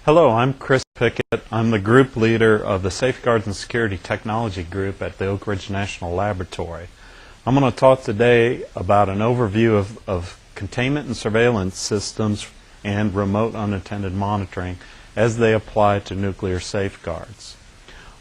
Hello, I'm Chris Pickett. I'm the group leader of the Safeguards and Security Technology Group at the Oak Ridge National Laboratory. I'm going to talk today about an overview of containment and surveillance systems and remote unattended monitoring as they apply to nuclear safeguards.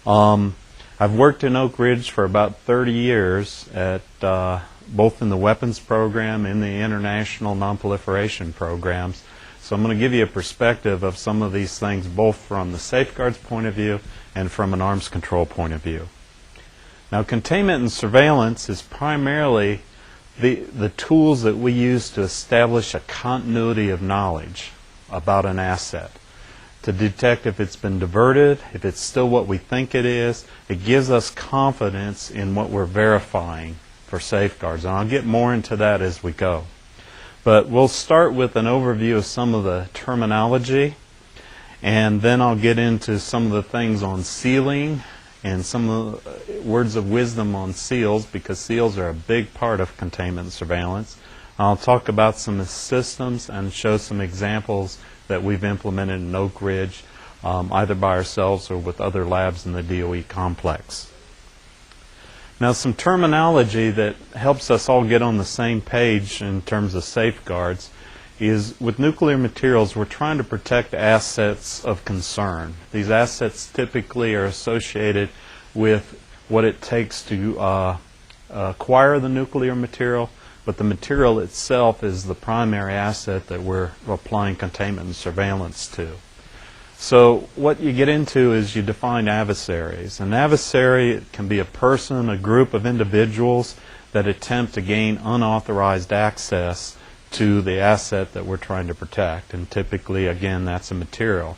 I've worked in Oak Ridge for about 30 years at both in the weapons program and the international nonproliferation programs. So I'm going to give you a perspective of some of these things both from the safeguards point of view and from an arms control point of view. Now, containment and surveillance is primarily the tools that we use to establish a continuity of knowledge about an asset, to detect if it's been diverted, if it's still what we think it is. It gives us confidence in what we're verifying for safeguards, and I'll get more into that as we go. But we'll start with an overview of some of the terminology, and then I'll get into some of the things on sealing and some of the words of wisdom on seals, because seals are a big part of containment and surveillance. I'll talk about some systems and show some examples that we've implemented in Oak Ridge, either by ourselves or with other labs in the DOE complex. Now, some terminology that helps us all get on the same page in terms of safeguards is with nuclear materials, we're trying to protect assets of concern. These assets typically are associated with what it takes to acquire the nuclear material, but the material itself is the primary asset that we're applying containment and surveillance to. So what you get into is you define adversaries. An adversary can be a person, a group of individuals that attempt to gain unauthorized access to the asset that we're trying to protect. And typically, again, that's a material.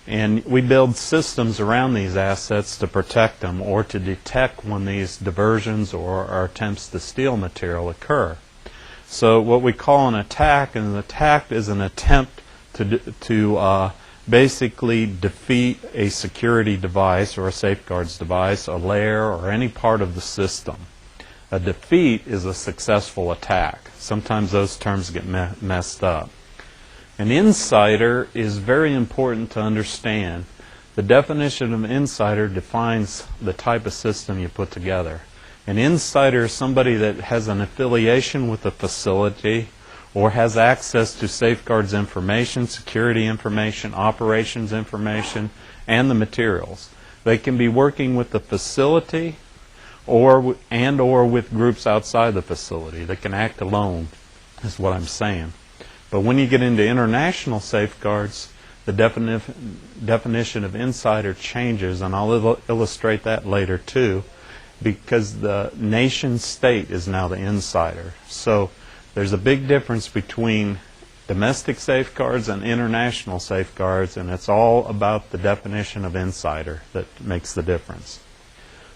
And we build systems around these assets to protect them or to detect when these diversions or attempts to steal material occur. So what we call an attack, and an attack is an attempt to basically defeat a security device or a safeguards device, a layer, or any part of the system. A defeat is a successful attack. Sometimes those terms get messed up. An insider is very important to understand. The definition of insider defines the type of system you put together. An insider is somebody that has an affiliation with the facility or has access to safeguards information, security information, operations information, and the materials. They can be working with the facility or with groups outside the facility. They can act alone, is what I'm saying. But when you get into international safeguards, the definition of insider changes, and I'll illustrate that later too, because the nation state is now the insider. So there's a big difference between domestic safeguards and international safeguards, and it's all about the definition of insider that makes the difference.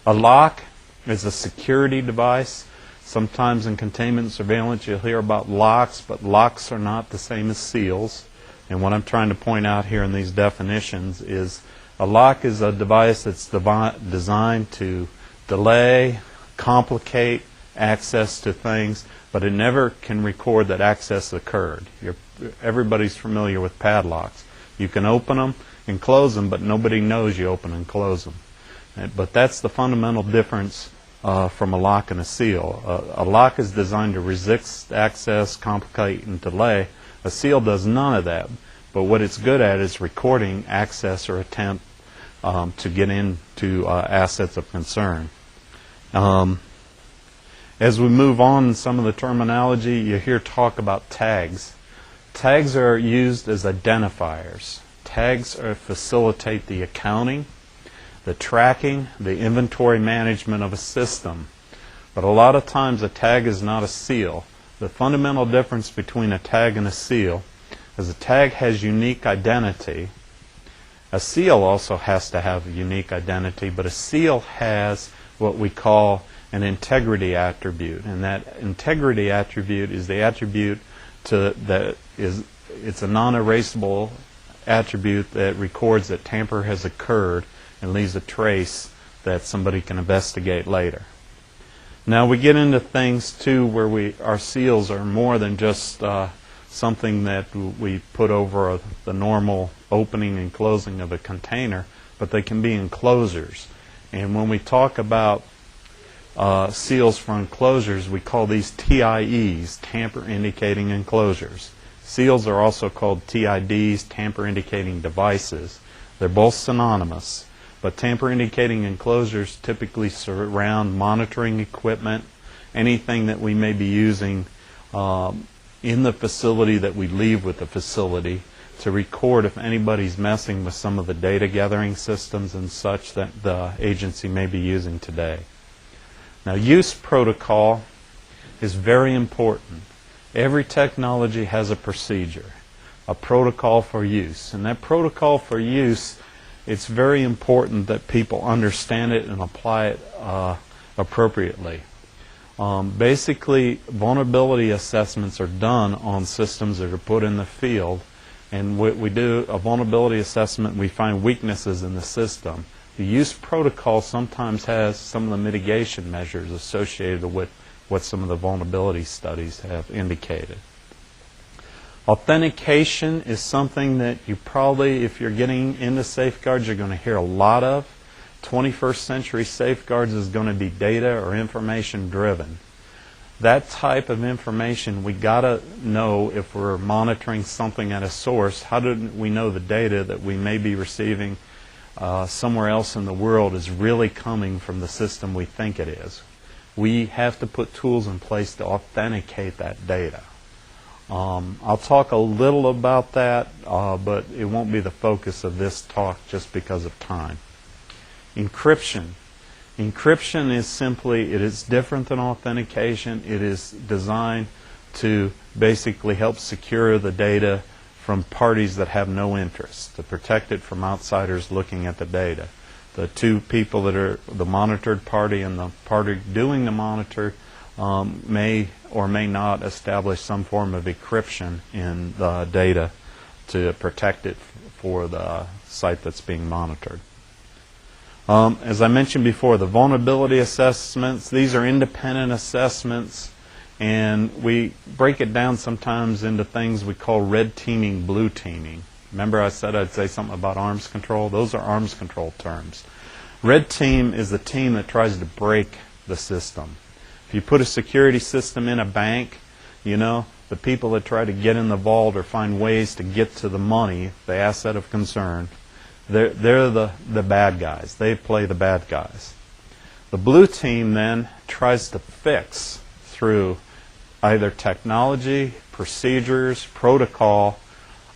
A lock is a security device. Sometimes in containment and surveillance you'll hear about locks, but locks are not the same as seals. And what I'm trying to point out here in these definitions is a lock is a device that's designed to delay, complicate access to things, but it never can record that access occurred. Everybody's familiar with padlocks. You can open them and close them, but nobody knows you open and close them. But that's the fundamental difference from a lock and a seal. A lock is designed to resist access, complicate, and delay. A seal does none of that, but what it's good at is recording access or attempt to get into assets of concern. As we move on in some of the terminology, you hear talk about tags. Tags are used as identifiers. Tags facilitate the accounting, the tracking, the inventory management of a system. But a lot of times a tag is not a seal. The fundamental difference between a tag and a seal is a tag has unique identity. A seal also has to have a unique identity, but a seal has what we call an integrity attribute, and that integrity attribute is the attribute it's a non-erasable attribute that records that tamper has occurred and leaves a trace that somebody can investigate later. Now we get into things too where our seals are more than just something that we put over the normal opening and closing of a container, but they can be enclosures. And when we talk about seals for enclosures, we call these TIEs, tamper-indicating enclosures. Seals are also called TIDs, tamper-indicating devices. They're both synonymous, but tamper-indicating enclosures typically surround monitoring equipment, anything that we may be using in the facility that we leave with the facility, to record if anybody's messing with some of the data gathering systems and such that the agency may be using today. Now, use protocol is very important. Every technology has a procedure, a protocol for use. And that protocol for use, it's very important that people understand it and apply it appropriately. Basically, vulnerability assessments are done on systems that are put in the field. And we do a vulnerability assessment, we find weaknesses in the system. The use protocol sometimes has some of the mitigation measures associated with what some of the vulnerability studies have indicated. Authentication is something that you probably, if you're getting into safeguards, you're going to hear a lot of. 21st century safeguards is going to be data or information driven. That type of information, we got to know if we're monitoring something at a source. How do we know the data that we may be receiving somewhere else in the world is really coming from the system we think it is? We have to put tools in place to authenticate that data. I'll talk a little about that, but it won't be the focus of this talk just because of time. Encryption. Encryption is simply, it is different than authentication. It is designed to basically help secure the data from parties that have no interest, to protect it from outsiders looking at the data. The two people that are the monitored party and the party doing the monitor may or may not establish some form of encryption in the data to protect it for the site that's being monitored. As I mentioned before, the vulnerability assessments, these are independent assessments, and we break it down sometimes into things we call red teaming, blue teaming. Remember I said I'd say something about arms control? Those are arms control terms. Red team is the team that tries to break the system. If you put a security system in a bank, you know, the people that try to get in the vault or find ways to get to the money, the asset of concern, they're the bad guys. They play the bad guys. The blue team then tries to fix through either technology, procedures, protocol,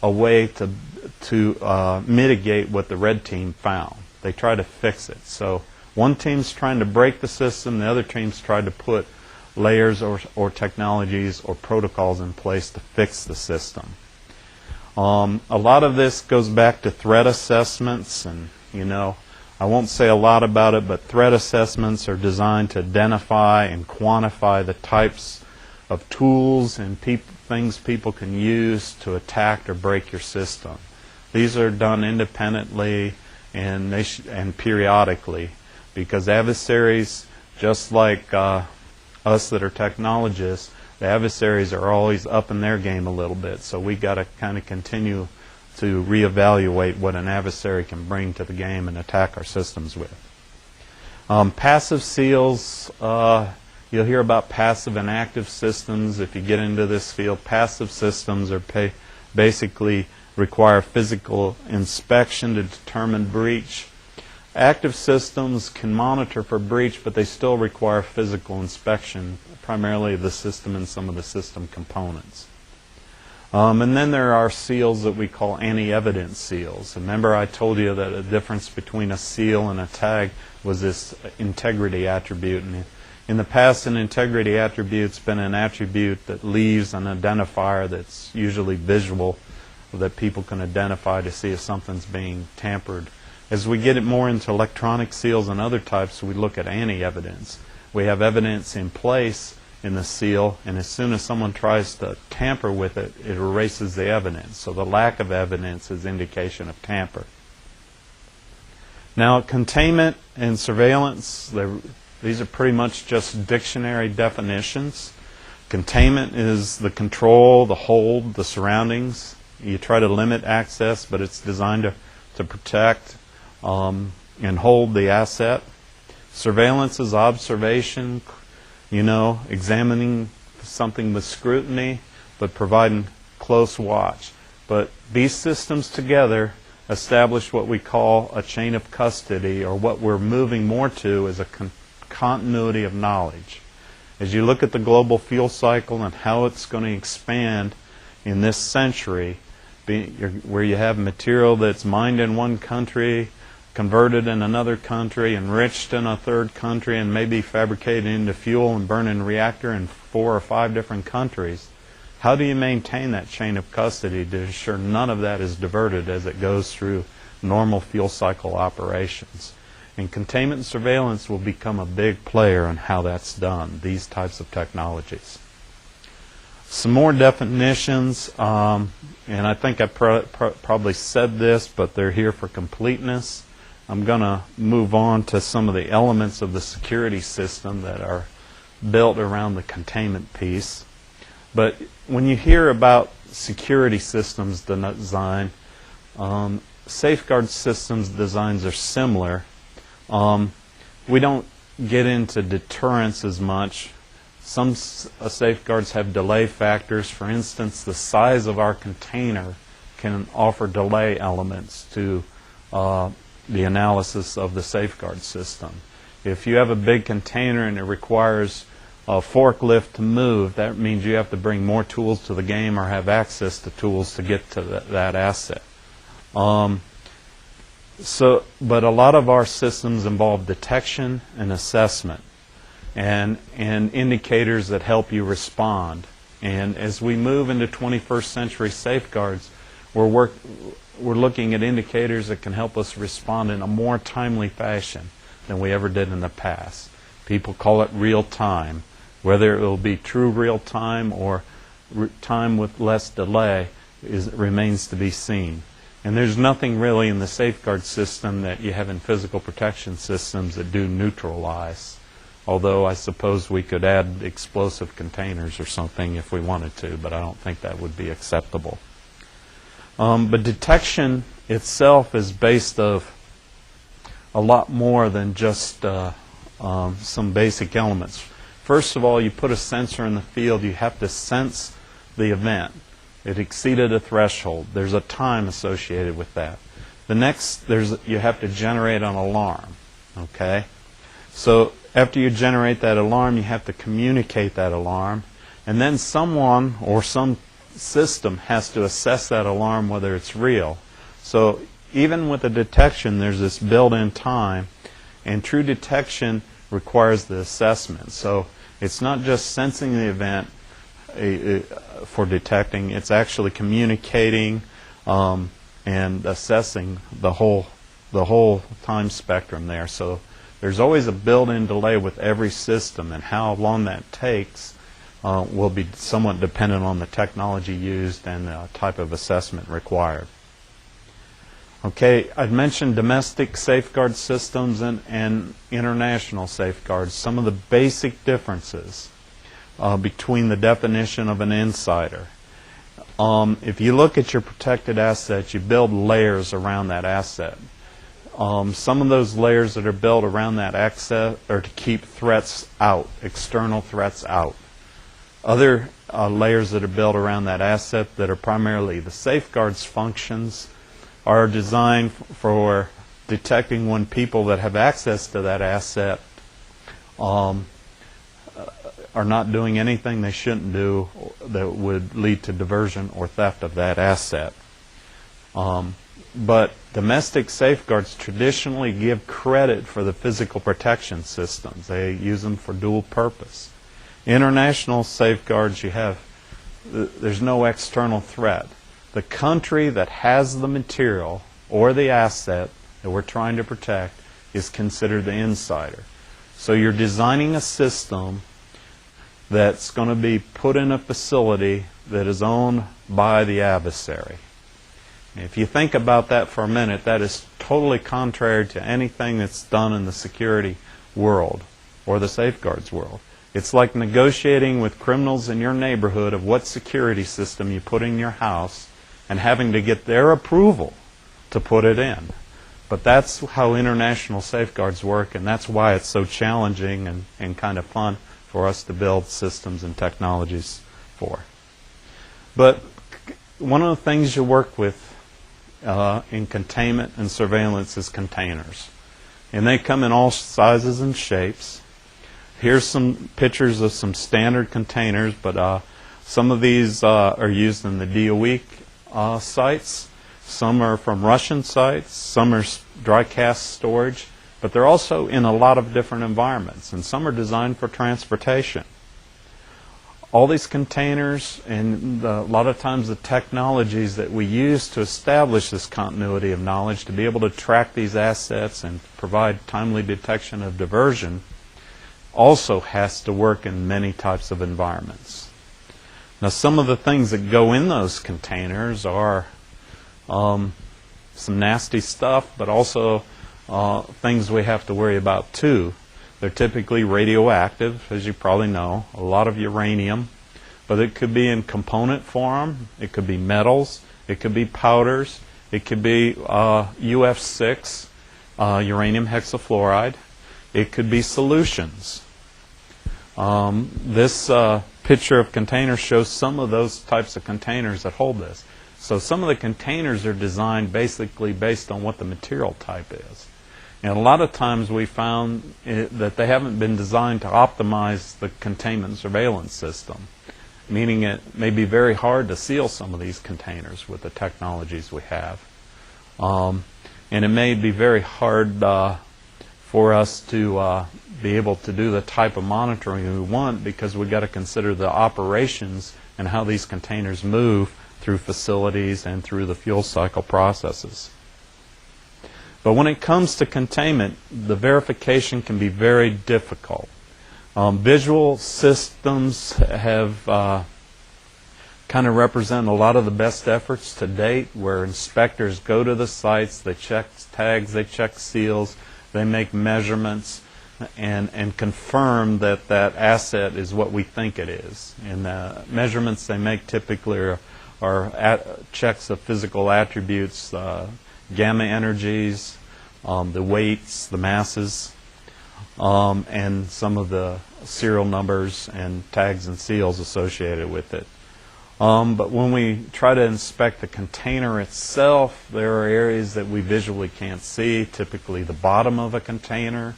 a way to mitigate what the red team found. They try to fix it. So one team's trying to break the system, the other team's trying to put layers or technologies or protocols in place to fix the system. A lot of this goes back to threat assessments, and you know, I won't say a lot about it, but threat assessments are designed to identify and quantify the types of tools and things people can use to attack or break your system. These are done independently and periodically, because adversaries, just like us that are technologists, the adversaries are always up in their game a little bit, so we got to kind of continue to reevaluate what an adversary can bring to the game and attack our systems with. Passive seals, you'll hear about passive and active systems. If you get into this field, passive systems are basically require physical inspection to determine breach. Active systems can monitor for breach, but they still require physical inspection, primarily of the system and some of the system components. And then there are seals that we call anti-evidence seals. Remember I told you that a difference between a seal and a tag was this integrity attribute. And in the past, an integrity attribute's been an attribute that leaves an identifier that's usually visual, that people can identify to see if something's being tampered. As we get it more into electronic seals and other types, we look at anti-evidence. We have evidence in place in the seal, and as soon as someone tries to tamper with it, it erases the evidence. So the lack of evidence is indication of tamper. Now, containment and surveillance, these are pretty much just dictionary definitions. Containment is the control, the hold, the surroundings. You try to limit access, but it's designed to protect and hold the asset. Surveillance is observation, examining something with scrutiny, but providing close watch. But these systems together establish what we call a chain of custody, or what we're moving more to is a continuity of knowledge. As you look at the global fuel cycle and how it's going to expand in this century, where you have material that's mined in one country, converted in another country, enriched in a third country, and maybe fabricated into fuel and burned in a reactor in 4 or 5 different countries, how do you maintain that chain of custody to ensure none of that is diverted as it goes through normal fuel cycle operations? And containment and surveillance will become a big player in how that's done, these types of technologies. Some more definitions, and I think I probably said this, but they're here for completeness. I'm going to move on to some of the elements of the security system that are built around the containment piece. But when you hear about security systems design, safeguard systems designs are similar. We don't get into deterrence as much. Some safeguards have delay factors. For instance, the size of our container can offer delay elements to the analysis of the safeguard system. If you have a big container and it requires a forklift to move, that means you have to bring more tools to the game or have access to tools to get to that asset. But a lot of our systems involve detection and assessment and indicators that help you respond. And as we move into 21st century safeguards, we're looking at indicators that can help us respond in a more timely fashion than we ever did in the past. People call it real time. Whether it will be true real time or time with less delay remains to be seen. And there's nothing really in the safeguard system that you have in physical protection systems that do neutralize. Although I suppose we could add explosive containers or something if we wanted to, but I don't think that would be acceptable. But detection itself is based of a lot more than just some basic elements. First of all, you put a sensor in the field, you have to sense the event. It exceeded a threshold. There's a time associated with that. The next, you have to generate an alarm. Okay? So after you generate that alarm, you have to communicate that alarm. And then someone or some system has to assess that alarm whether it's real. So even with the detection, there's this built-in time. And true detection requires the assessment. So it's not just sensing the event for detecting, it's actually communicating and assessing the whole time spectrum there. So there's always a built-in delay with every system, and how long that takes will be somewhat dependent on the technology used and the type of assessment required. Okay, I'd mentioned domestic safeguard systems and international safeguards. Some of the basic differences between the definition of an insider. If you look at your protected asset, you build layers around that asset. Some of those layers that are built around that asset are to keep threats out, external threats out. Other layers that are built around that asset that are primarily the safeguards functions are designed for detecting when people that have access to that asset are not doing anything they shouldn't do that would lead to diversion or theft of that asset. But domestic safeguards traditionally give credit for the physical protection systems. They use them for dual purpose. International safeguards, there's no external threat. The country that has the material or the asset that we're trying to protect is considered the insider. So you're designing a system that's going to be put in a facility that is owned by the adversary. If you think about that for a minute, that is totally contrary to anything that's done in the security world or the safeguards world. It's like negotiating with criminals in your neighborhood of what security system you put in your house and having to get their approval to put it in. But that's how international safeguards work, and that's why it's so challenging and kind of fun for us to build systems and technologies for. But one of the things you work with in containment and surveillance is containers. And they come in all sizes and shapes. Here's some pictures of some standard containers, but some of these are used in the DOE sites. Some are from Russian sites. Some are dry cask storage. But they're also in a lot of different environments, and some are designed for transportation. All these containers and a lot of times the technologies that we use to establish this continuity of knowledge to be able to track these assets and provide timely detection of diversion also has to work in many types of environments. Now, some of the things that go in those containers are some nasty stuff, but also things we have to worry about too. They're typically radioactive, as you probably know, a lot of uranium, but it could be in component form, it could be metals, it could be powders, it could be UF6, uranium hexafluoride, it could be solutions. This picture of containers shows some of those types of containers that hold this. So some of the containers are designed basically based on what the material type is. And a lot of times we found that they haven't been designed to optimize the containment surveillance system, meaning it may be very hard to seal some of these containers with the technologies we have. And it may be very hard for us to be able to do the type of monitoring we want, because we've got to consider the operations and how these containers move through facilities and through the fuel cycle processes. But when it comes to containment, the verification can be very difficult. Visual systems have kind of represent a lot of the best efforts to date, where inspectors go to the sites, they check tags, they check seals, they make measurements, and confirm that that asset is what we think it is. And the measurements they make typically are checks of physical attributes, gamma energies, the weights, the masses, and some of the serial numbers and tags and seals associated with it. But when we try to inspect the container itself, there are areas that we visually can't see, typically the bottom of a container.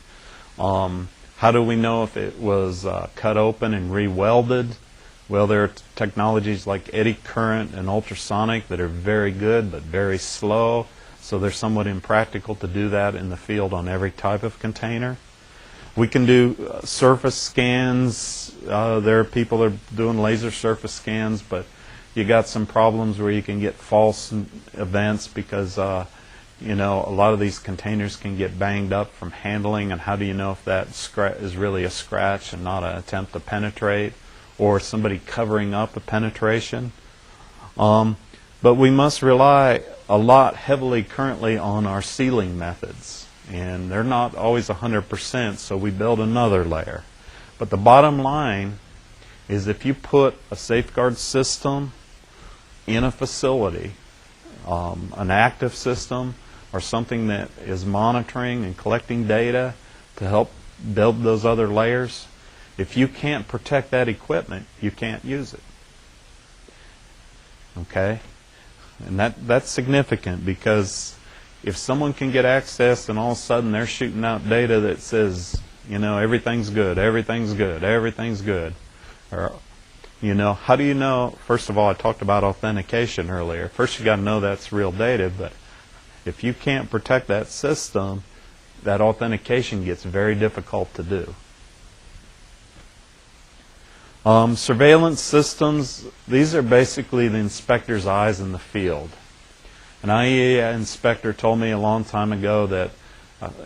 How do we know if it was cut open and re-welded? Well, there are technologies like eddy current and ultrasonic that are very good but very slow, so they're somewhat impractical to do that in the field on every type of container. We can do surface scans. There are people that are doing laser surface scans, but you got some problems where you can get false events because you know, a lot of these containers can get banged up from handling, and how do you know if that is really a scratch and not an attempt to penetrate, or somebody covering up a penetration? But we must rely a lot heavily currently on our sealing methods, and they're not always 100%, so we build another layer. But the bottom line is, if you put a safeguard system in a facility, an active system or something that is monitoring and collecting data to help build those other layers, if you can't protect that equipment, you can't use it. Okay? And that's significant, because if someone can get access and all of a sudden they're shooting out data that says, you know, everything's good, everything's good, everything's good, or, you know, how do you know? First of all, I talked about authentication earlier. First, you got to know that's real data, but if you can't protect that system, that authentication gets very difficult to do. Surveillance systems, these are basically the inspector's eyes in the field. An IEA inspector told me a long time ago that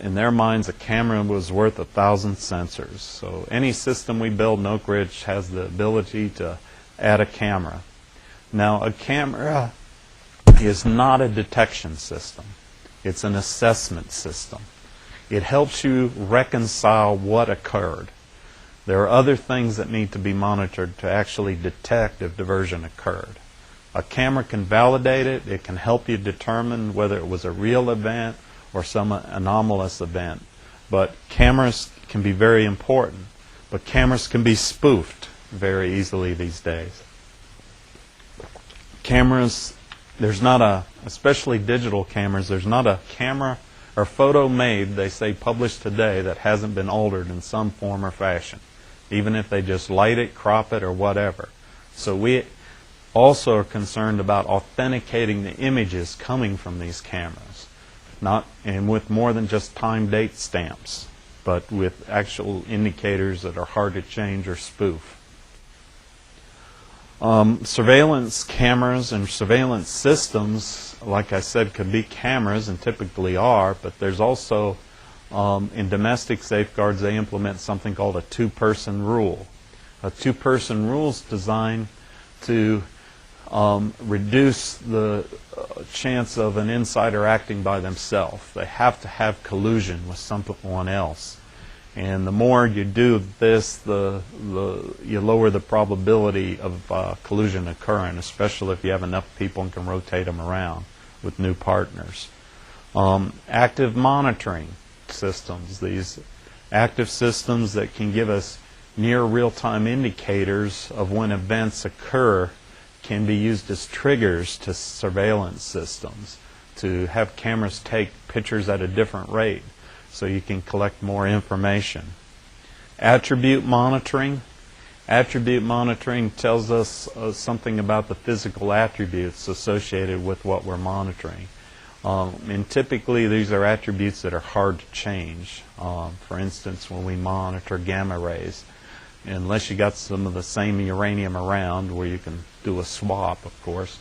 in their minds a camera was worth 1,000 sensors. So any system we build in Oak Ridge has the ability to add a camera. Now, a camera is not a detection system. It's an assessment system. It helps you reconcile what occurred. There are other things that need to be monitored to actually detect if diversion occurred. A camera can validate it. It can help you determine whether it was a real event or some anomalous event. But cameras can be very important. But cameras can be spoofed very easily these days. Cameras, there's not a, especially digital cameras, there's not a camera or photo made, they say published today, that hasn't been altered in some form or fashion, even if they just light it, crop it, or whatever. So we also are concerned about authenticating the images coming from these cameras, and with more than just time date stamps, but with actual indicators that are hard to change or spoof. Surveillance cameras and surveillance systems, like I said, could be cameras and typically are, but there's also, in domestic safeguards, they implement something called a two-person rule. A two-person rule is designed to reduce the chance of an insider acting by themselves. They have to have collusion with someone else. And the more you do this, you lower the probability of collusion occurring, especially if you have enough people and can rotate them around with new partners. Active monitoring systems, these active systems that can give us near real-time indicators of when events occur, can be used as triggers to surveillance systems to have cameras take pictures at a different rate so you can collect more information. Attribute monitoring. Attribute monitoring tells us something about the physical attributes associated with what we're monitoring. And typically these are attributes that are hard to change. For instance, when we monitor gamma rays, unless you got some of the same uranium around, where you can do a swap, of course.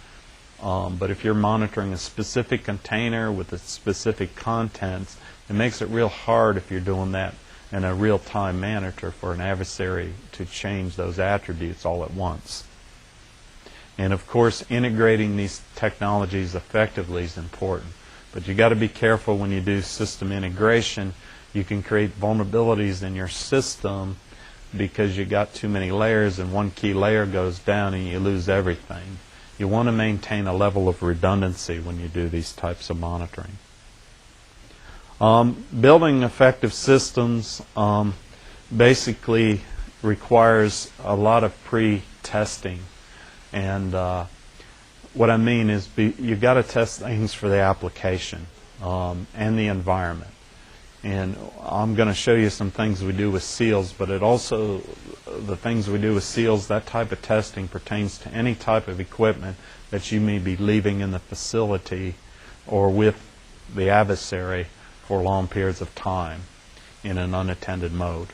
But if you're monitoring a specific container with a specific contents, it makes it real hard if you're doing that in a real-time manner for an adversary to change those attributes all at once. And of course, integrating these technologies effectively is important. But you got to be careful when you do system integration. You can create vulnerabilities in your system because you got too many layers and one key layer goes down and you lose everything. You want to maintain a level of redundancy when you do these types of monitoring. Building effective systems basically requires a lot of pre-testing. And what I mean is you've got to test things for the application and the environment. And I'm going to show you some things we do with seals, but it also, the things we do with seals, that type of testing pertains to any type of equipment that you may be leaving in the facility or with the adversary for long periods of time in an unattended mode.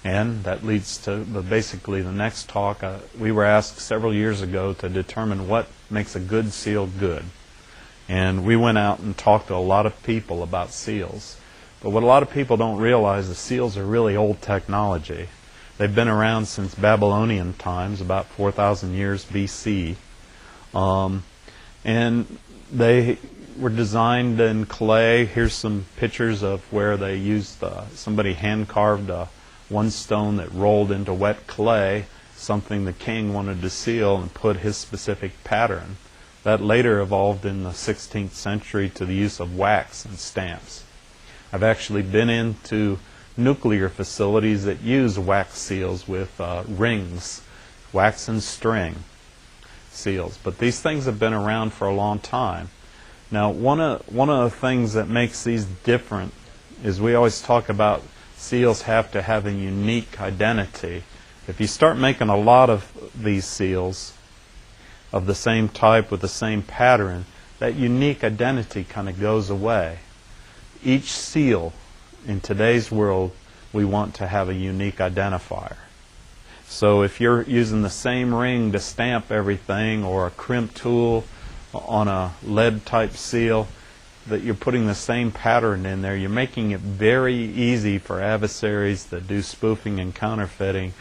And that leads to basically the next talk. We were asked several years ago to determine what makes a good seal good. And we went out and talked to a lot of people about seals. But what a lot of people don't realize is seals are really old technology. They've been around since Babylonian times, about 4,000 years BC. And they were designed in clay. Here's some pictures of where they used, somebody hand-carved one stone that rolled into wet clay, something the king wanted to seal, and put his specific pattern. That later evolved in the 16th century to the use of wax and stamps. I've actually been into nuclear facilities that use wax seals with rings, wax and string seals. But these things have been around for a long time. Now, one of the things that makes these different is we always talk about seals have to have a unique identity. If you start making a lot of these seals of the same type with the same pattern, that unique identity kind of goes away. Each seal in today's world, we want to have a unique identifier. So if you're using the same ring to stamp everything or a crimp tool on a lead type seal, that you're putting the same pattern in there, you're making it very easy for adversaries that do spoofing and counterfeiting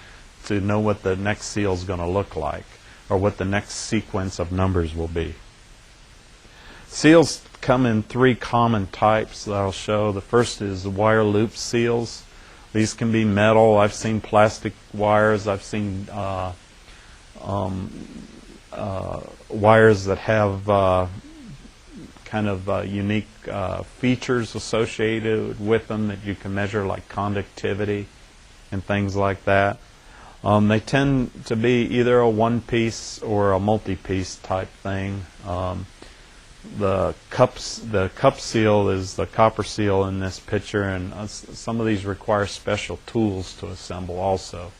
to know what the next seal is going to look like, or what the next sequence of numbers will be. Seals come in three common types that I'll show. The first is the wire loop seals. These can be metal. I've seen plastic wires. I've seen wires that have kind of unique features associated with them that you can measure, like conductivity and things like that. They tend to be either a one-piece or a multi-piece type thing. The cup seal is the copper seal in this picture, and some of these require special tools to assemble also.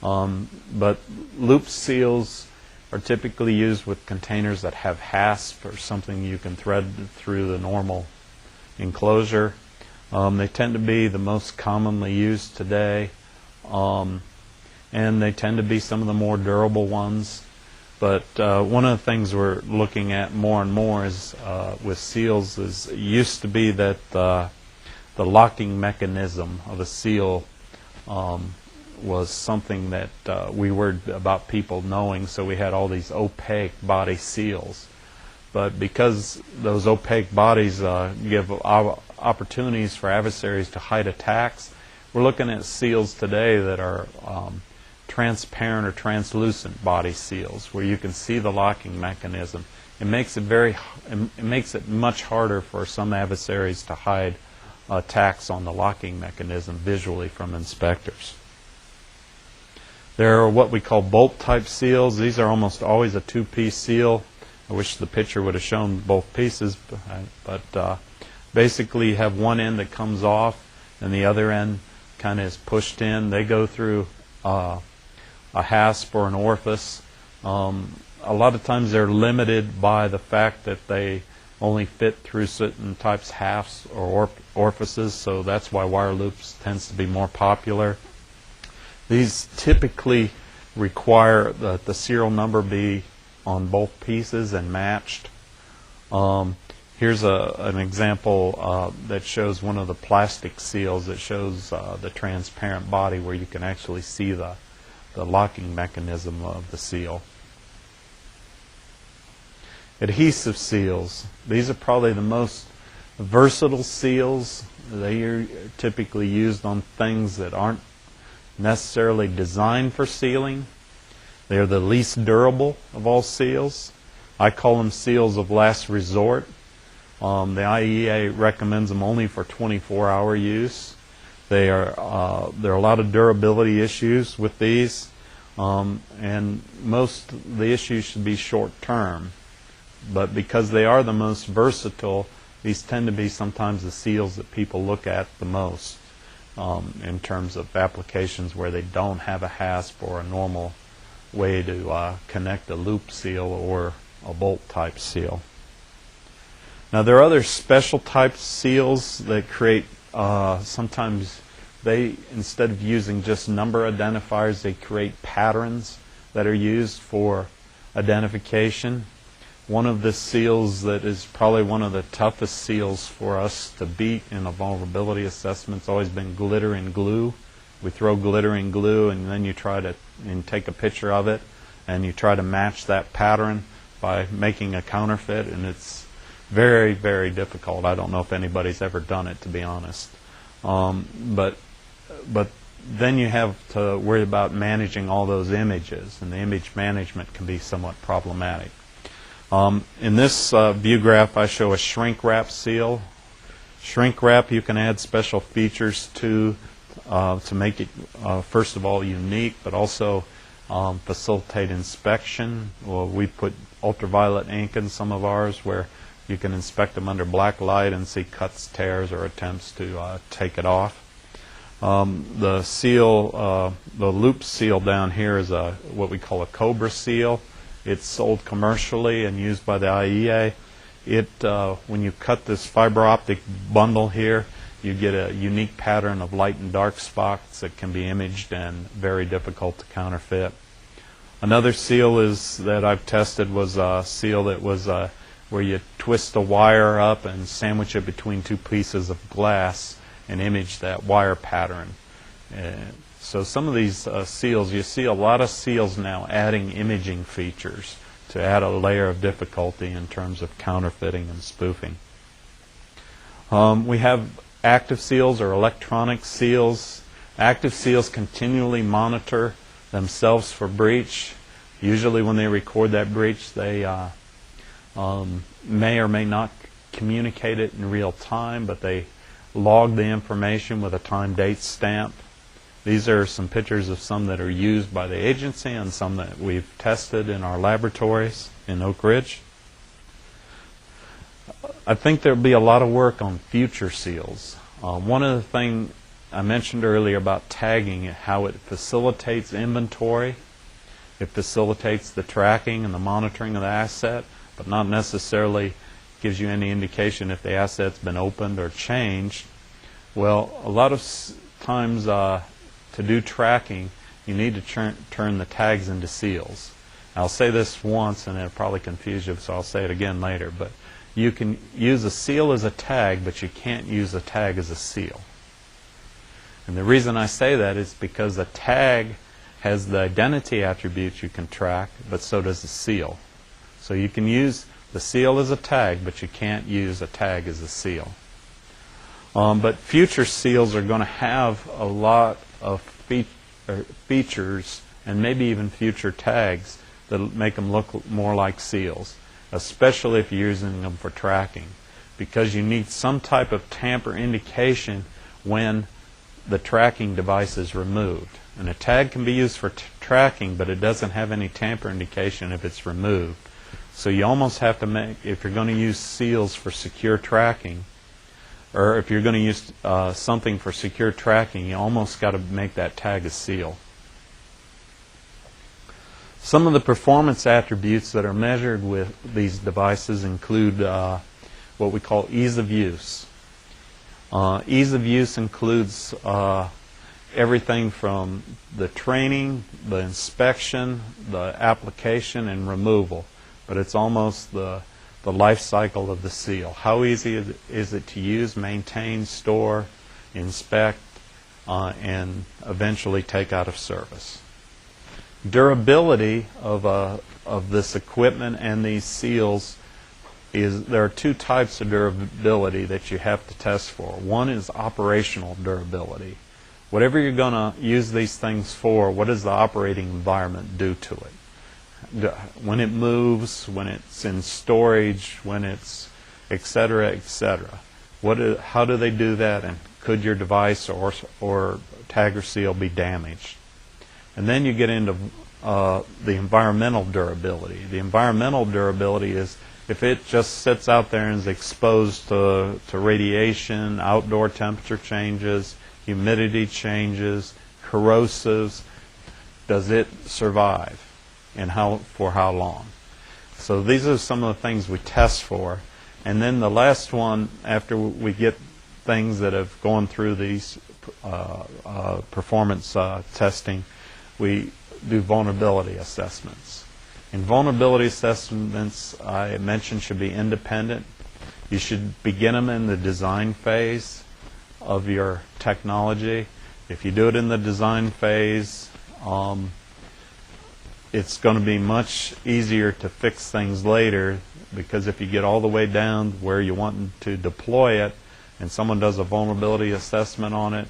But loop seals are typically used with containers that have hasp or something you can thread through the normal enclosure. They tend to be the most commonly used today, and they tend to be some of the more durable ones. But one of the things we're looking at more and more is with seals is it used to be that the locking mechanism of a seal was something that we worried about people knowing, so we had all these opaque body seals. But because those opaque bodies give opportunities for adversaries to hide attacks, we're looking at seals today that are transparent or translucent body seals, where you can see the locking mechanism. It makes it much harder for some adversaries to hide attacks on the locking mechanism visually from inspectors. There are what we call bolt type seals. These are almost always a two-piece seal. I wish the picture would have shown both pieces, but basically you have one end that comes off and the other end kind of is pushed in. They go through a hasp or an orifice. A lot of times they're limited by the fact that they only fit through certain types hasps or orifices, so that's why wire loops tends to be more popular. These typically require that the serial number be on both pieces and matched. Here's an example that shows one of the plastic seals that shows the transparent body where you can actually see the locking mechanism of the seal. Adhesive seals. These are probably the most versatile seals. They are typically used on things that aren't necessarily designed for sealing. They are the least durable of all seals. I call them seals of last resort. The IEA recommends them only for 24-hour use. There are a lot of durability issues with these, and most of the issues should be short-term. But because they are the most versatile, these tend to be sometimes the seals that people look at the most in terms of applications where they don't have a hasp or a normal way to connect a loop seal or a bolt type seal. Now there are other special type seals that create sometimes they, instead of using just number identifiers, they create patterns that are used for identification. One of the seals that is probably one of the toughest seals for us to beat in a vulnerability assessment has always been glittering glue. We throw glittering glue and then you try to take a picture of it and you try to match that pattern by making a counterfeit, and it's very, very difficult. I don't know if anybody's ever done it, to be honest. But then you have to worry about managing all those images, and the image management can be somewhat problematic. In this view graph, I show a shrink wrap seal. Shrink wrap you can add special features to make it, first of all, unique, but also facilitate inspection. Well, we put ultraviolet ink in some of ours where you can inspect them under black light and see cuts, tears, or attempts to take it off. The seal, the loop seal down here is what we call a Cobra seal. It's sold commercially and used by the IEA. When you cut this fiber optic bundle here, you get a unique pattern of light and dark spots that can be imaged and very difficult to counterfeit. Another seal that I've tested was a seal that was where you twist a wire up and sandwich it between two pieces of glass and image that wire pattern. So some of these seals, you see a lot of seals now adding imaging features to add a layer of difficulty in terms of counterfeiting and spoofing. We have active seals or electronic seals. Active seals continually monitor themselves for breach. Usually when they record that breach, they may or may not communicate it in real time, but they log the information with a time date stamp. These are some pictures of some that are used by the agency and some that we've tested in our laboratories in Oak Ridge. I think there'll be a lot of work on future seals. One of the things I mentioned earlier about tagging, how it facilitates inventory. It facilitates the tracking and the monitoring of the asset, but not necessarily gives you any indication if the asset's been opened or changed. Well, a lot of times to do tracking, you need to turn the tags into seals. I'll say this once and it'll probably confuse you, so I'll say it again later. But you can use a seal as a tag, but you can't use a tag as a seal. And the reason I say that is because a tag has the identity attributes you can track, but so does the seal. So you can use the seal as a tag, but you can't use a tag as a seal. But future seals are going to have a lot of features and maybe even future tags that make them look more like seals, especially if you're using them for tracking, because you need some type of tamper indication when the tracking device is removed. And a tag can be used for tracking, but it doesn't have any tamper indication if it's removed. So you almost have to make, if you're going to use seals for secure tracking, or if you're going to use something for secure tracking, you almost got to make that tag a seal. Some of the performance attributes that are measured with these devices include what we call ease of use. Ease of use includes everything from the training, the inspection, the application, and removal. But it's almost the life cycle of the seal. How easy is it to use, maintain, store, inspect, and eventually take out of service? Durability of this equipment and these seals is, there are two types of durability that you have to test for. One is operational durability. Whatever you're going to use these things for, what does the operating environment do to it? When it moves, when it's in storage, when it's etc., etc. How do they do that, and could your device or tag or seal be damaged? And then you get into the environmental durability. The environmental durability is if it just sits out there and is exposed to radiation, outdoor temperature changes, humidity changes, corrosives, does it survive, and for how long? So these are some of the things we test for. And then the last one, after we get things that have gone through these performance testing, we do vulnerability assessments. And vulnerability assessments, I mentioned, should be independent. You should begin them in the design phase of your technology. If you do it in the design phase, it's going to be much easier to fix things later, because if you get all the way down where you want to deploy it and someone does a vulnerability assessment on it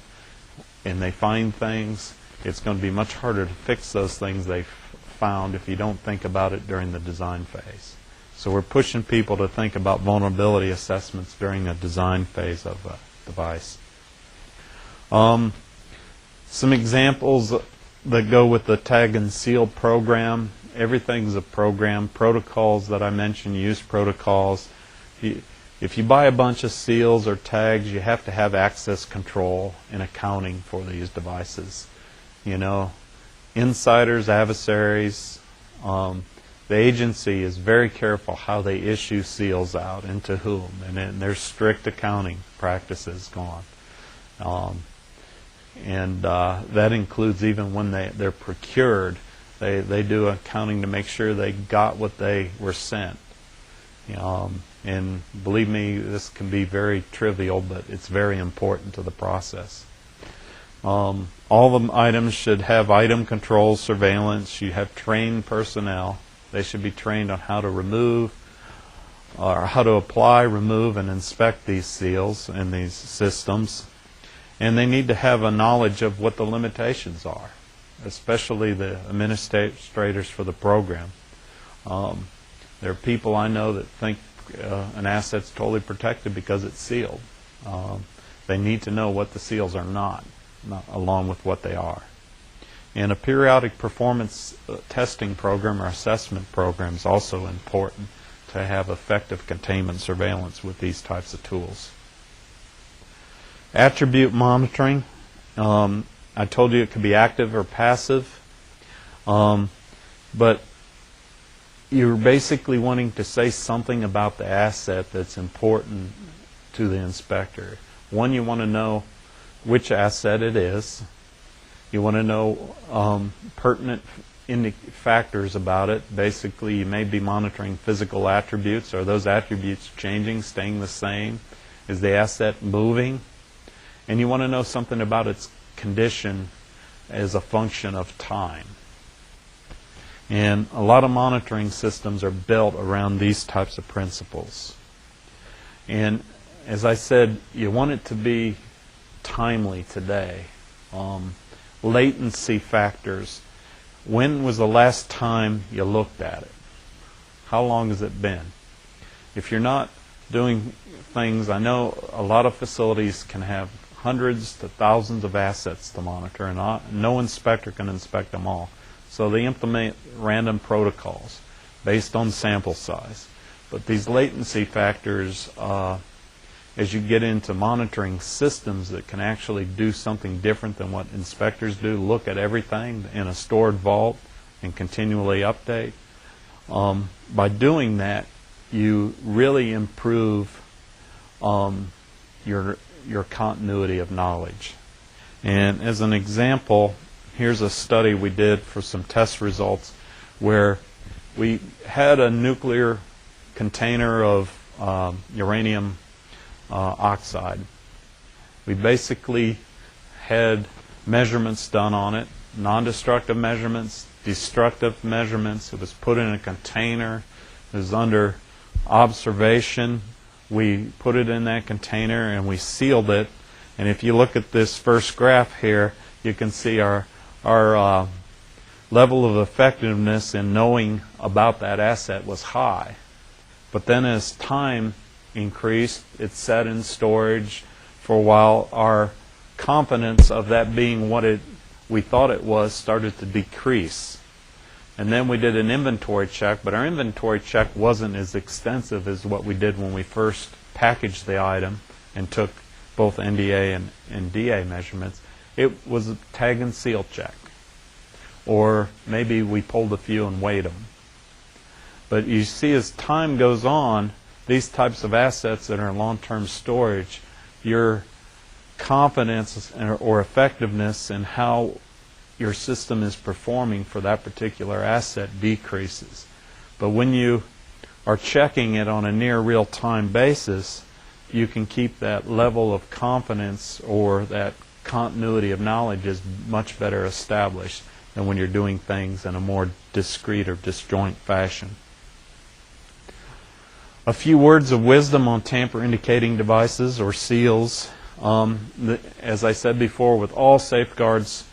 and they find things, it's going to be much harder to fix those things they've found if you don't think about it during the design phase. So we're pushing people to think about vulnerability assessments during the design phase of a device. Some examples that go with the tag and seal program. Everything's a program. Protocols that I mentioned, use protocols. If you buy a bunch of seals or tags, you have to have access control and accounting for these devices. You know, insiders, adversaries. The agency is very careful how they issue seals out and to whom, and there's strict accounting practices gone. That includes even when they're procured, they do accounting to make sure they got what they were sent. And believe me, this can be very trivial, but it's very important to the process. All the items should have item control, surveillance. You have trained personnel. They should be trained on how to remove or how to apply, remove, and inspect these seals and these systems. And they need to have a knowledge of what the limitations are, especially the administrators for the program. There are people I know that think an asset's totally protected because it's sealed. They need to know what the seals are not along with what they are. And a periodic performance testing program or assessment program is also important to have effective containment surveillance with these types of tools. Attribute monitoring. I told you it could be active or passive, but you're basically wanting to say something about the asset that's important to the inspector. One, you want to know which asset it is. You want to know pertinent factors about it. Basically, you may be monitoring physical attributes. Are those attributes changing, staying the same? Is the asset moving? And you want to know something about its condition as a function of time. And a lot of monitoring systems are built around these types of principles. And as I said, you want it to be timely today. Latency factors. When was the last time you looked at it? How long has it been? If you're not doing things, I know a lot of facilities can have hundreds to thousands of assets to monitor, and no inspector can inspect them all. So they implement random protocols based on sample size. But these latency factors, as you get into monitoring systems that can actually do something different than what inspectors do, look at everything in a stored vault and continually update. By doing that, you really improve your continuity of knowledge. And as an example, here's a study we did for some test results where we had a nuclear container of uranium oxide. We basically had measurements done on it, non-destructive measurements, destructive measurements. It was put in a container. It was under observation. We put it in that container and we sealed it. And if you look at this first graph here, you can see our level of effectiveness in knowing about that asset was high. But then as time increased, it sat in storage for a while. Our confidence of that being what we thought it was started to decrease. And then we did an inventory check, but our inventory check wasn't as extensive as what we did when we first packaged the item and took both NDA and DA measurements. It was a tag and seal check. Or maybe we pulled a few and weighed them. But you see, as time goes on, these types of assets that are in long-term storage, your confidence or effectiveness in how your system is performing for that particular asset decreases. But when you are checking it on a near real-time basis, you can keep that level of confidence or that continuity of knowledge is much better established than when you're doing things in a more discrete or disjoint fashion. A few words of wisdom on tamper-indicating devices or seals. As I said before, with all safeguards,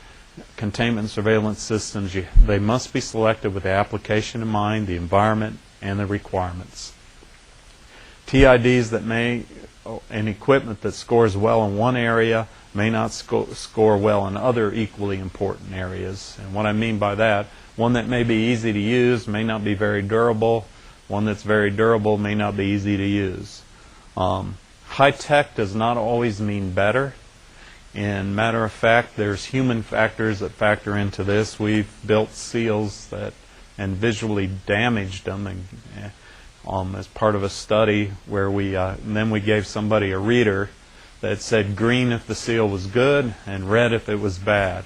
containment surveillance systems, they must be selected with the application in mind, the environment, and the requirements. TIDs and equipment that scores well in one area may not score well in other equally important areas. And what I mean by that, one that may be easy to use may not be very durable. One that's very durable may not be easy to use. High tech does not always mean better. And matter of fact, there's human factors that factor into this. We've built seals and visually damaged them as part of a study where then we gave somebody a reader that said green if the seal was good and red if it was bad.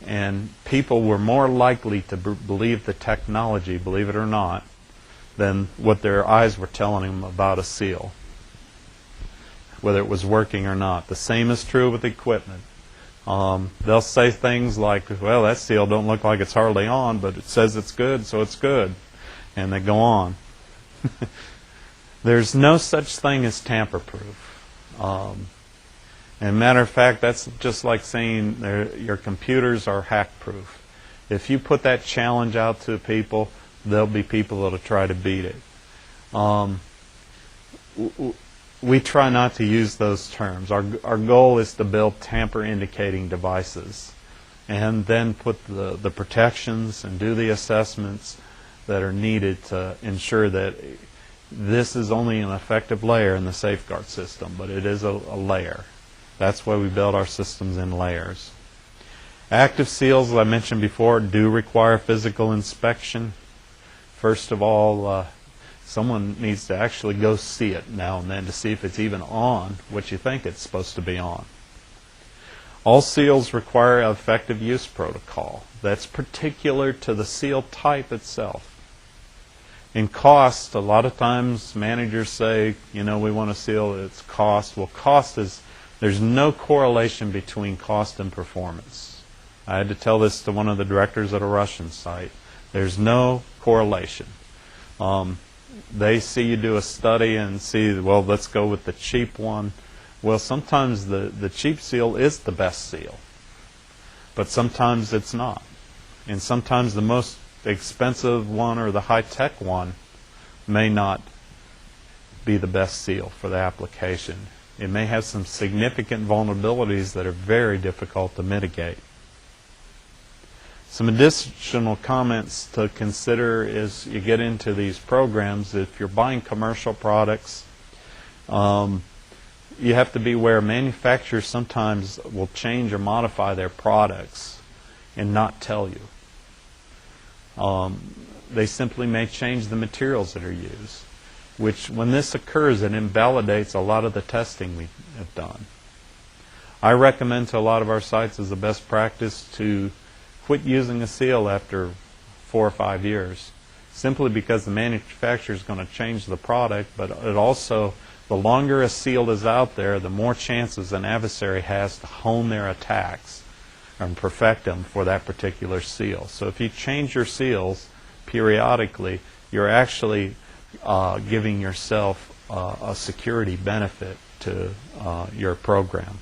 And people were more likely to believe the technology, believe it or not, than what their eyes were telling them about a seal, whether it was working or not. The same is true with equipment. They'll say things like, well, that seal don't look like it's hardly on, but it says it's good, so it's good. And they go on. There's no such thing as tamper-proof. And matter of fact, that's just like saying your computers are hack-proof. If you put that challenge out to people, there'll be people that'll try to beat it. We try not to use those terms. Our goal is to build tamper-indicating devices and then put the protections and do the assessments that are needed to ensure that this is only an effective layer in the safeguard system, but it is a layer. That's why we build our systems in layers. Active seals, as I mentioned before, do require physical inspection. First of all, someone needs to actually go see it now and then to see if it's even on what you think it's supposed to be on. All seals require an effective use protocol that's particular to the seal type itself. In cost, a lot of times managers say, we want to seal its cost. Well, there's no correlation between cost and performance. I had to tell this to one of the directors at a Russian site. There's no correlation. They see you do a study and see, well, let's go with the cheap one. Well, sometimes the cheap seal is the best seal, but sometimes it's not. And sometimes the most expensive one or the high-tech one may not be the best seal for the application. It may have some significant vulnerabilities that are very difficult to mitigate. Some additional comments to consider as you get into these programs. If you're buying commercial products, you have to be aware manufacturers sometimes will change or modify their products and not tell you. They simply may change the materials that are used, which when this occurs, it invalidates a lot of the testing we have done. I recommend to a lot of our sites as a best practice to quit using a seal after 4 or 5 years, simply because the manufacturer is going to change the product, but it also, the longer a seal is out there, the more chances an adversary has to hone their attacks and perfect them for that particular seal. So if you change your seals periodically, you're actually giving yourself a security benefit to your program.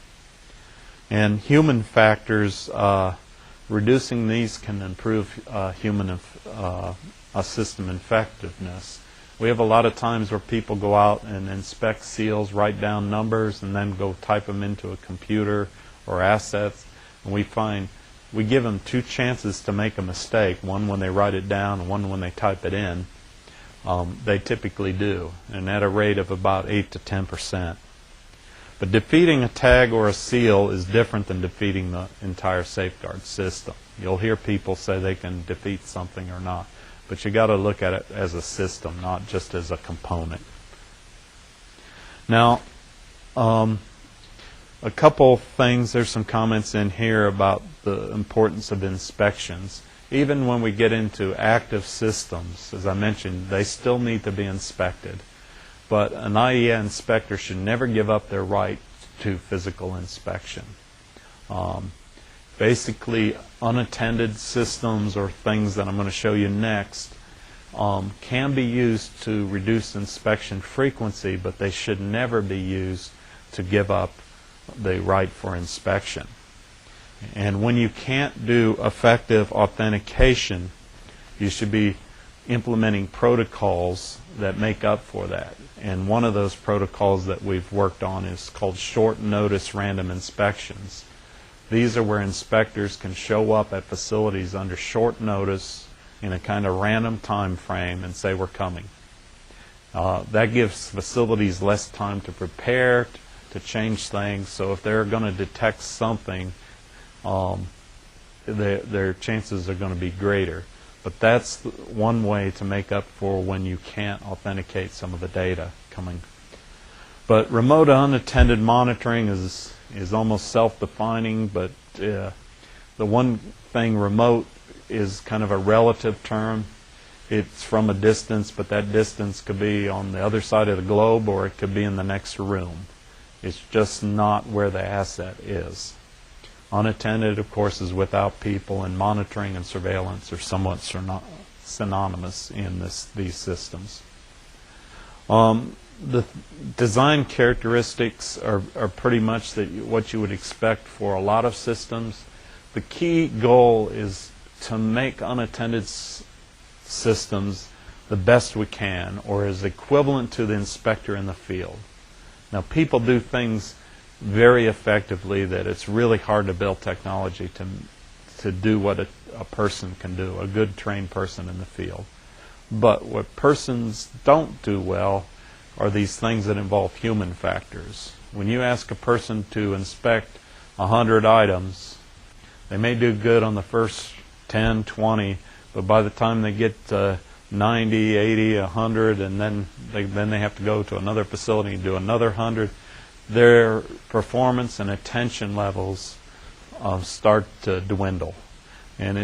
And human factors, reducing these can improve human system effectiveness. We have a lot of times where people go out and inspect seals, write down numbers, and then go type them into a computer or assets. And we find we give them 2 chances to make a mistake, one when they write it down and one when they type it in. They typically do, and at a rate of about 8 to 10%. But defeating a tag or a seal is different than defeating the entire safeguard system. You'll hear people say they can defeat something or not, but you got to look at it as a system, not just as a component. Now, a couple things, there's some comments in here about the importance of inspections. Even when we get into active systems, as I mentioned, they still need to be inspected. But an IEA inspector should never give up their right to physical inspection. Basically, unattended systems or things that I'm going to show you next can be used to reduce inspection frequency, but they should never be used to give up the right for inspection. And when you can't do effective authentication, you should be implementing protocols that make up for that. And one of those protocols that we've worked on is called short notice random inspections. These are where inspectors can show up at facilities under short notice in a kind of random time frame and say, we're coming. That gives facilities less time to prepare, to change things. So if they're going to detect something, their chances are going to be greater. But that's one way to make up for when you can't authenticate some of the data coming. But remote unattended monitoring is almost self-defining, but the one thing, remote, is kind of a relative term. It's from a distance, but that distance could be on the other side of the globe or it could be in the next room. It's just not where the asset is. Unattended, of course, is without people, and monitoring and surveillance are somewhat synonymous in these systems. The design characteristics are pretty much what you would expect for a lot of systems. The key goal is to make unattended systems the best we can, or as equivalent to the inspector in the field. Now, people do things very effectively that it's really hard to build technology to do what a person can do, a good trained person in the field. But what persons don't do well are these things that involve human factors. When you ask a person to inspect 100 items, they may do good on the first 10, 20, but by the time they get to 90, 80, 100, and then they have to go to another facility and do another 100, their performance and attention levels start to dwindle. And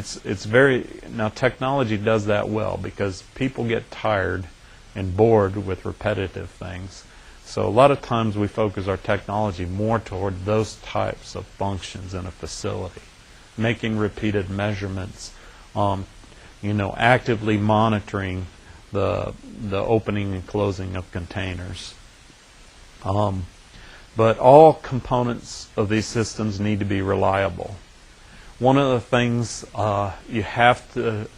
now technology does that well because people get tired and bored with repetitive things. So a lot of times we focus our technology more toward those types of functions in a facility, making repeated measurements, actively monitoring the opening and closing of containers. But all components of these systems need to be reliable. One of the things you have to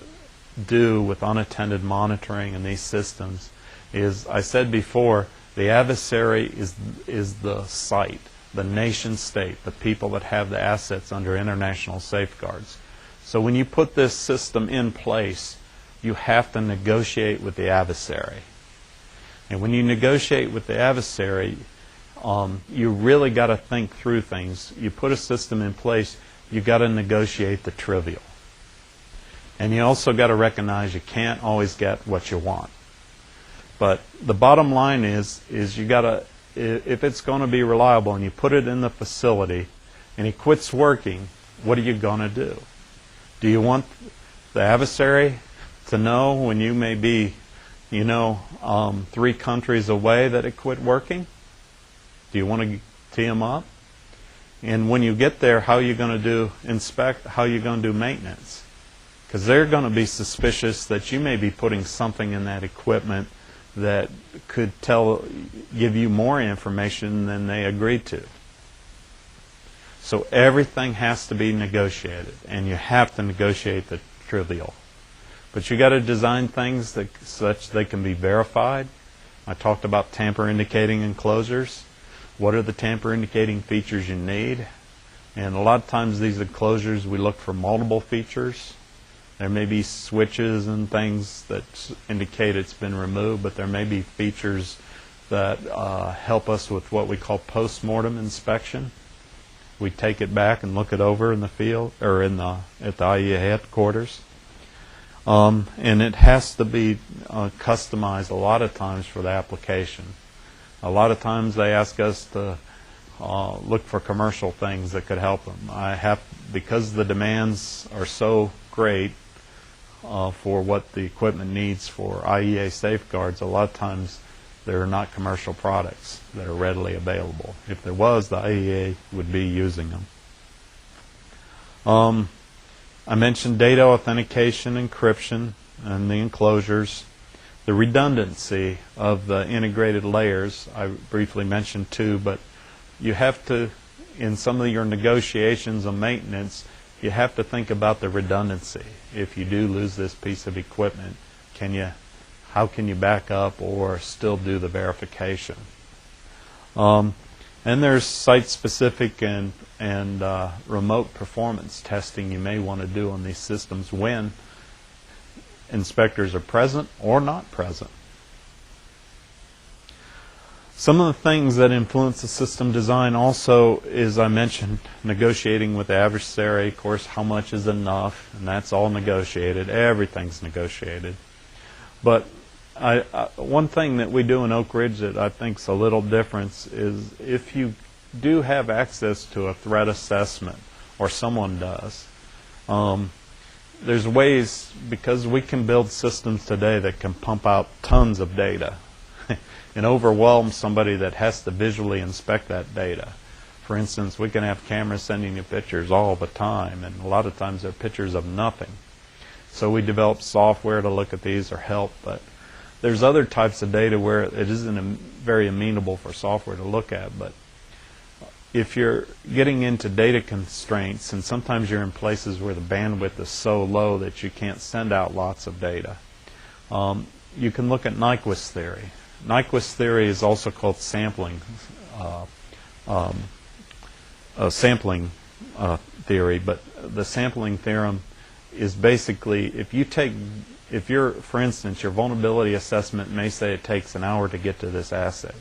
do with unattended monitoring in these systems is, I said before, the adversary is the site, the nation state, the people that have the assets under international safeguards. So when you put this system in place, you have to negotiate with the adversary. And when you negotiate with the adversary, you really got to think through things. You put a system in place, you got to negotiate the trivial. And you also got to recognize you can't always get what you want. But the bottom line is you got to, if it's going to be reliable and you put it in the facility and it quits working, what are you going to do? Do you want the adversary to know when you may be, 3 countries away that it quit working? Do you want to tee them up? And when you get there, how are you going to how are you going to do maintenance? Because they're going to be suspicious that you may be putting something in that equipment that could give you more information than they agreed to. So everything has to be negotiated, and you have to negotiate the trivial. But you got to design things such they can be verified. I talked about tamper-indicating enclosures. What are the tamper-indicating features you need? And a lot of times these enclosures, we look for multiple features. There may be switches and things that indicate it's been removed, but there may be features that help us with what we call post-mortem inspection. We take it back and look it over in the field or at the IEA headquarters. And it has to be customized a lot of times for the application. A lot of times they ask us to look for commercial things that could help them. Because the demands are so great for what the equipment needs for IEA safeguards, a lot of times there are not commercial products that are readily available. If there was, the IEA would be using them. I mentioned data authentication, encryption, and the enclosures. The redundancy of the integrated layers, I briefly mentioned too, but you have to, in some of your negotiations on maintenance, you have to think about the redundancy. If you do lose this piece of equipment, how can you back up or still do the verification? And there's site-specific and remote performance testing you may want to do on these systems when inspectors are present or not present. Some of the things that influence the system design also is, I mentioned, negotiating with the adversary. Of course, how much is enough, and that's all negotiated. Everything's negotiated. But one thing that we do in Oak Ridge that I think is a little different is if you do have access to a threat assessment, or someone does, there's ways, because we can build systems today that can pump out tons of data and overwhelm somebody that has to visually inspect that data. For instance, we can have cameras sending you pictures all the time, and a lot of times they're pictures of nothing. So we develop software to look at these or help, but there's other types of data where it isn't very amenable for software to look at. But if you're getting into data constraints, and sometimes you're in places where the bandwidth is so low that you can't send out lots of data, you can look at Nyquist theory. Nyquist theory is also called sampling theory, but the sampling theorem is basically for instance, your vulnerability assessment may say it takes an hour to get to this asset.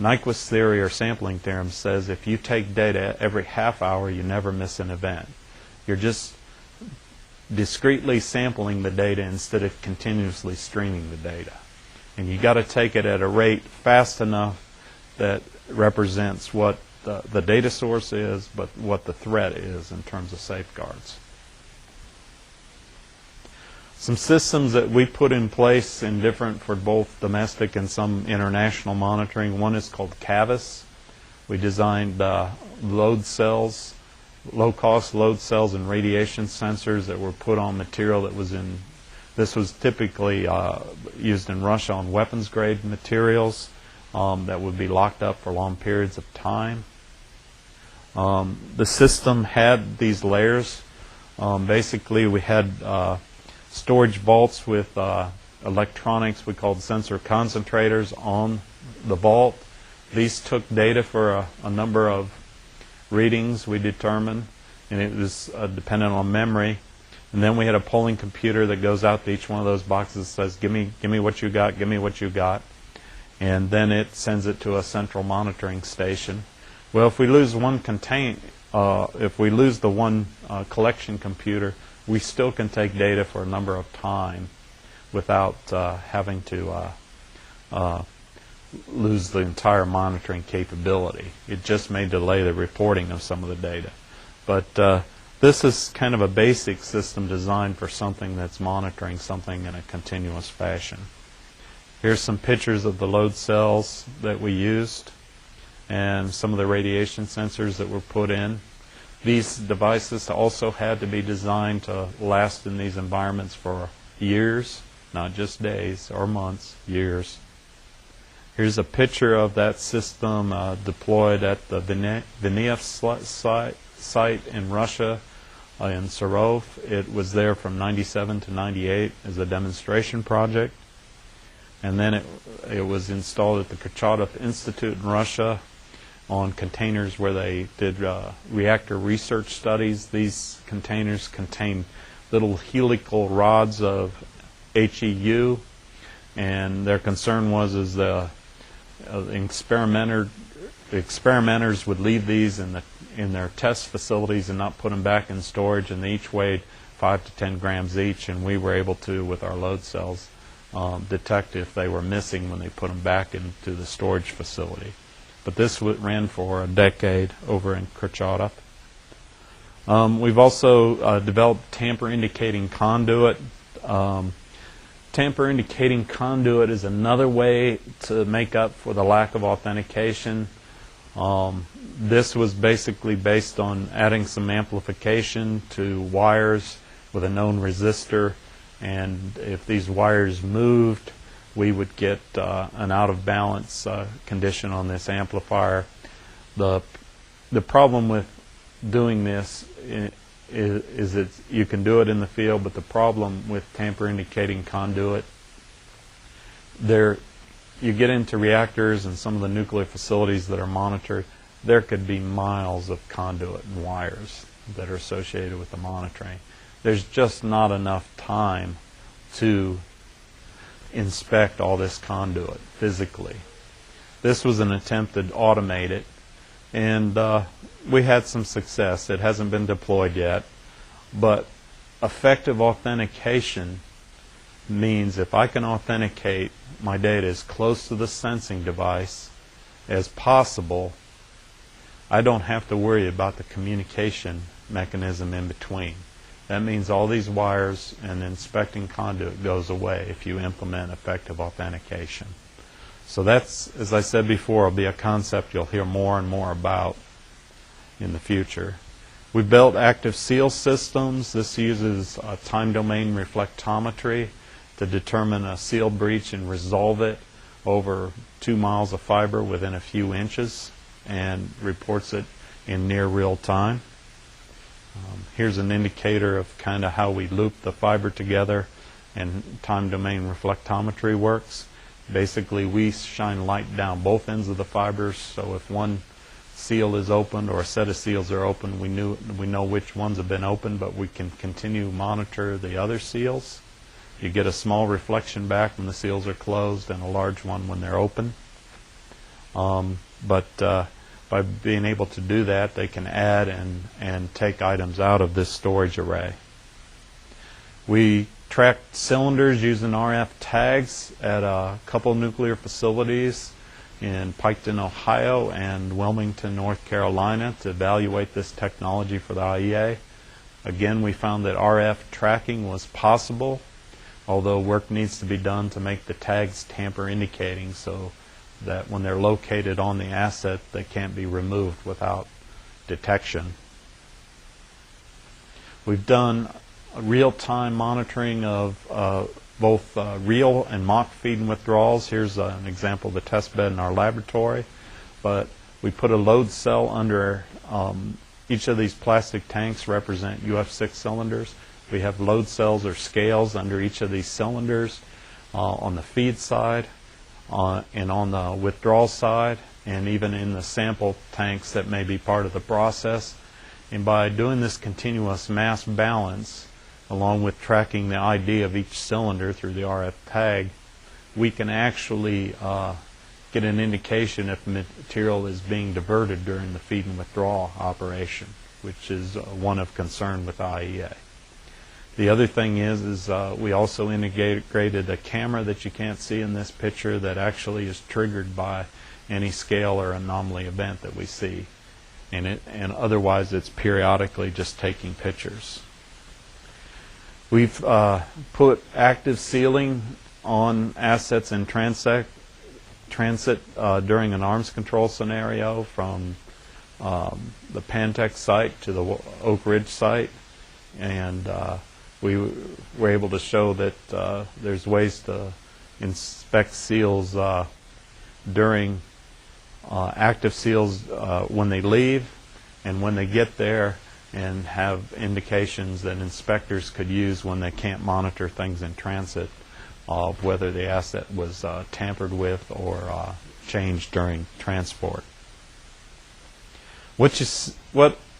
Nyquist theory or sampling theorem says if you take data every half hour, you never miss an event. You're just discretely sampling the data instead of continuously streaming the data. And you got to take it at a rate fast enough that represents what the data source is, but what the threat is in terms of safeguards. Some systems that we put in place in different for both domestic and some international monitoring. One is called CAVIS. We designed load cells, low-cost load cells and radiation sensors that were put on material that was in. This was typically used in Russia on weapons-grade materials that would be locked up for long periods of time. The system had these layers. Basically, we had storage vaults with electronics we called sensor concentrators on the vault. These took data for a number of readings we determined, and it was dependent on memory. And then we had a polling computer that goes out to each one of those boxes and says, give me what you got, give me what you got. And then it sends it to a central monitoring station. Well, if we lose the one collection computer, we still can take data for a number of time without having to lose the entire monitoring capability. It just may delay the reporting of some of the data. But this is kind of a basic system designed for something that's monitoring something in a continuous fashion. Here's some pictures of the load cells that we used and some of the radiation sensors that were put in. These devices also had to be designed to last in these environments for years, not just days or months, years. Here's a picture of that system deployed at the Vineyev site in Russia, in Sarov. It was there from 97 to 98 as a demonstration project. And then it was installed at the Kurchatov Institute in Russia on containers where they did reactor research studies. These containers contain little helical rods of HEU, and their concern was the experimenters would leave these in their test facilities and not put them back in storage, and they each weighed 5 to 10 grams each, and we were able to, with our load cells, detect if they were missing when they put them back into the storage facility. But this ran for a decade over in Kurchatov. We've also developed tamper-indicating conduit. Tamper-indicating conduit is another way to make up for the lack of authentication. This was basically based on adding some amplification to wires with a known resistor, and if these wires moved, we would get an out-of-balance condition on this amplifier. The problem with doing this is that you can do it in the field, but the problem with tamper-indicating conduit, you get into reactors and some of the nuclear facilities that are monitored, there could be miles of conduit and wires that are associated with the monitoring. There's just not enough time to inspect all this conduit physically. This was an attempt to automate it, and we had some success. It hasn't been deployed yet, but effective authentication means if I can authenticate my data as close to the sensing device as possible, I don't have to worry about the communication mechanism in between. That means all these wires and inspecting conduit goes away if you implement effective authentication. So that's, as I said before, will be a concept you'll hear more and more about in the future. We built active seal systems. This uses time domain reflectometry to determine a seal breach and resolve it. over 2 miles of fiber within a few inches and reports it in near real time. Here's an indicator of kind of how we loop the fiber together and time domain reflectometry works. Basically, we shine light down both ends of the fibers, so if one seal is opened or a set of seals are open, we know which ones have been opened, but we can continue to monitor the other seals. You get a small reflection back when the seals are closed and a large one when they're open. By being able to do that, they can add and take items out of this storage array. We tracked cylinders using RF tags at a couple nuclear facilities in Piketon, Ohio and Wilmington, North Carolina to evaluate this technology for the IEA. Again, we found that RF tracking was possible, although work needs to be done to make the tags tamper-indicating so that when they're located on the asset, they can't be removed without detection. We've done real-time monitoring of both real and mock feed and withdrawals. Here's an example of the test bed in our laboratory. But we put a load cell under each of these plastic tanks represent UF6 cylinders. We have load cells or scales under each of these cylinders on the feed side and on the withdrawal side, and even in the sample tanks that may be part of the process. And by doing this continuous mass balance, along with tracking the ID of each cylinder through the RF tag, we can actually get an indication if material is being diverted during the feed and withdrawal operation, which is one of concern with IEA. The other thing is we also integrated a camera that you can't see in this picture that actually is triggered by any scale or anomaly event that we see. And otherwise it's periodically just taking pictures. We've put active sealing on assets in transit during an arms control scenario from the Pantex site to the Oak Ridge site, and we were able to show that there's ways to inspect seals during active seals when they leave and when they get there, and have indications that inspectors could use when they can't monitor things in transit of whether the asset was tampered with or changed during transport. What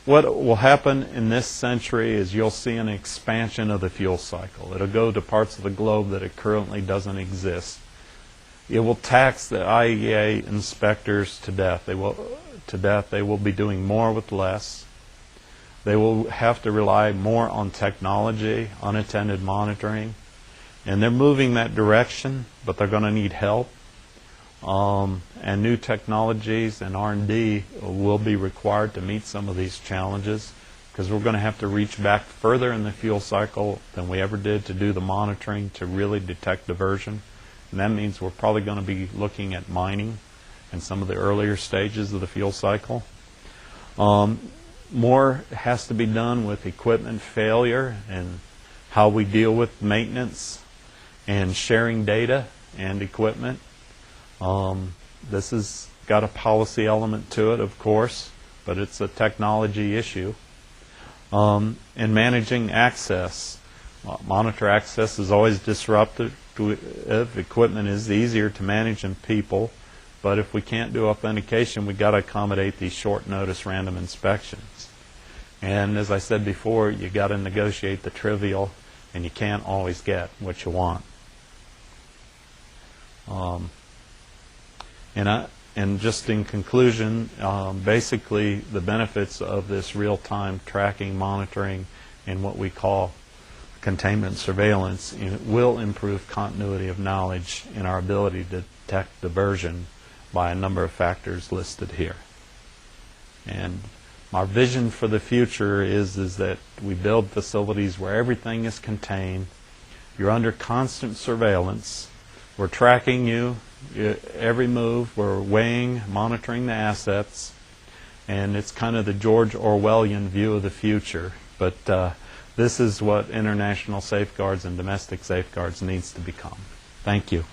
will happen in this century is you'll see an expansion of the fuel cycle. It'll go to parts of the globe that it currently doesn't exist. It will tax the IEA inspectors to death. They will be doing more with less. They will have to rely more on technology, unattended monitoring, and they're moving that direction, but they're going to need help. And new technologies and R&D will be required to meet some of these challenges, because we're going to have to reach back further in the fuel cycle than we ever did to do the monitoring to really detect diversion. And that means we're probably going to be looking at mining and some of the earlier stages of the fuel cycle. More has to be done with equipment failure and how we deal with maintenance and sharing data and equipment. This has got a policy element to it, of course, but it's a technology issue. And managing access. Monitor access is always disruptive. Equipment is easier to manage than people, but if we can't do authentication, we've got to accommodate these short notice random inspections. And as I said before, you got to negotiate the trivial, and you can't always get what you want. And just in conclusion, basically the benefits of this real-time tracking, monitoring, and what we call containment surveillance will improve continuity of knowledge and our ability to detect diversion by a number of factors listed here. And our vision for the future is that we build facilities where everything is contained. You're under constant surveillance. We're tracking you every move. We're weighing, monitoring the assets. And it's kind of the George Orwellian view of the future. But this is what international safeguards and domestic safeguards needs to become. Thank you.